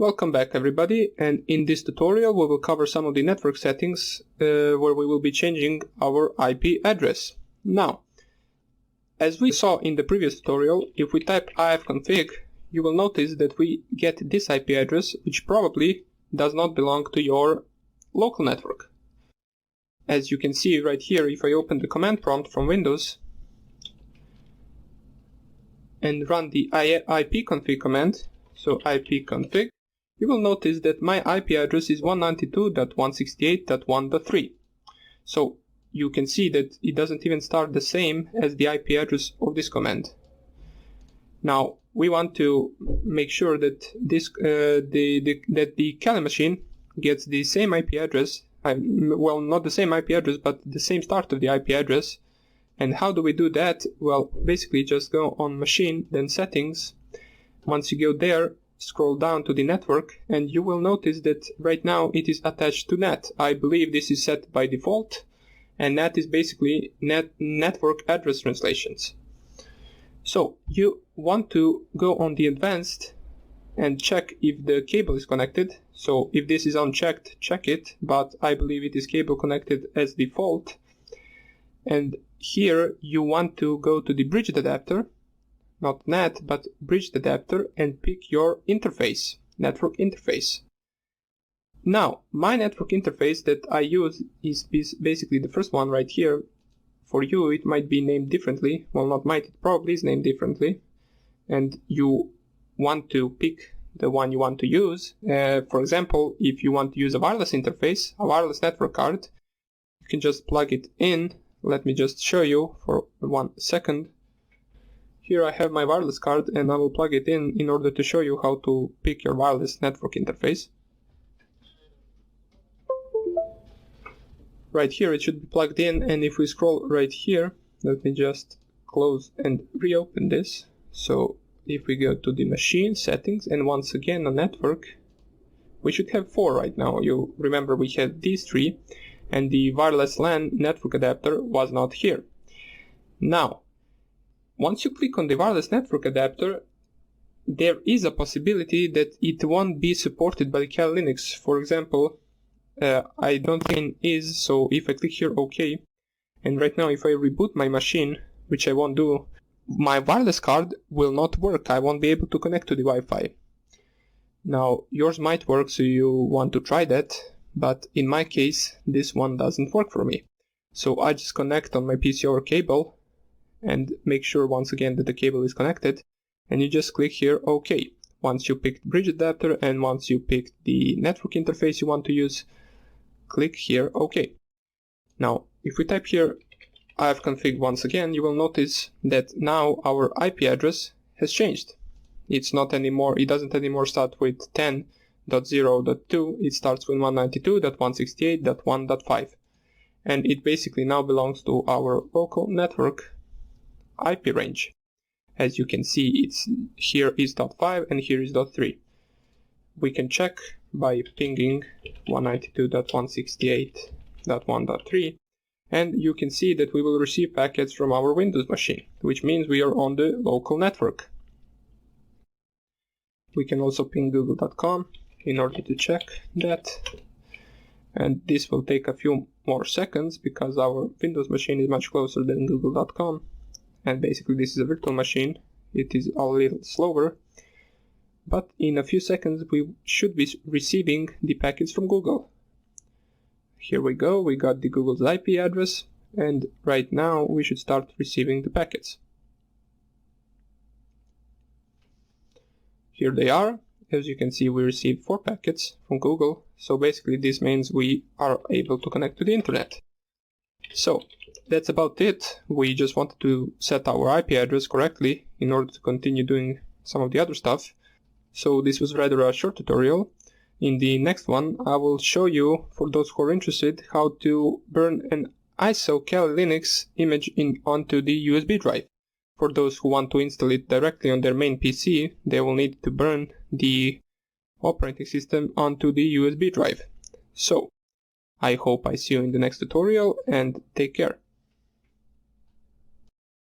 Welcome back everybody, and in this tutorial we will cover some of the network settings where we will be changing our IP address. Now, as we saw in the previous tutorial, if we type ifconfig, you will notice that we get this IP address, which probably does not belong to your local network. As you can see right here, if I open the command prompt from Windows and run the ipconfig command, so ipconfig, you will notice that my IP address is 192.168.1.3. So you can see that it doesn't even start the same as the IP address of this command. Now we want to make sure that this that the Kali machine gets the same IP address. Well, not the same IP address, but the same start of the IP address. And how do we do that? Well, basically just go on machine, then settings. Once you go there, scroll down to the network, and you will notice that right now it is attached to NAT. I believe this is set by default, and NAT is basically network address translations. So you want to go on the advanced and check if the cable is connected. So if this is unchecked, check it, but I believe it is cable connected as default. And here you want to go to the bridged adapter, not NAT, but bridged adapter, and pick your interface, network interface. Now, my network interface that I use is basically the first one right here. For you, it might be named differently. Well, not might, it probably is named differently. And you want to pick the one you want to use. For example, if you want to use a wireless interface, a wireless network card, you can just plug it in. Let me just show you for 1 second. Here I have my wireless card, and I will plug it in order to show you how to pick your wireless network interface. Right here it should be plugged in, and if we scroll right here, let me just close and reopen this. So if we go to the machine settings and once again on network, we should have 4 right now. You remember we had these 3, and the wireless LAN network adapter was not here. Now, once you click on the wireless network adapter, there is a possibility that it won't be supported by the Kali Linux. For example, I don't think it is, so if I click here OK, and right now if I reboot my machine, which I won't do, my wireless card will not work. I won't be able to connect to the Wi-Fi. Now, yours might work, so you want to try that, but in my case, this one doesn't work for me. So I just connect on my PC over cable, and make sure once again that the cable is connected, and you just click here OK. Once you picked bridge adapter and once you picked the network interface you want to use, click here OK. Now if we type here ifconfig once again, you will notice that now our IP address has changed. It doesn't anymore start with 10.0.2, it starts with 192.168.1.5, and it basically now belongs to our local network IP range. As you can see, it's here is .5 and here is .3. We can check by pinging 192.168.1.3, and you can see that we will receive packets from our Windows machine, which means we are on the local network. We can also ping google.com in order to check that, and this will take a few more seconds because our Windows machine is much closer than google.com. And basically this is a virtual machine. It is a little slower, but in a few seconds we should be receiving the packets from Google. Here we go, we got the Google's IP address, and right now we should start receiving the packets. Here they are. As you can see, we received 4 packets from Google, so basically this means we are able to connect to the internet. So that's about it. We just wanted to set our IP address correctly in order to continue doing some of the other stuff. So this was rather a short tutorial. In the next one, I will show you, for those who are interested, how to burn an ISO Kali Linux image onto the USB drive. For those who want to install it directly on their main PC, they will need to burn the operating system onto the USB drive. So I hope I see you in the next tutorial, and take care.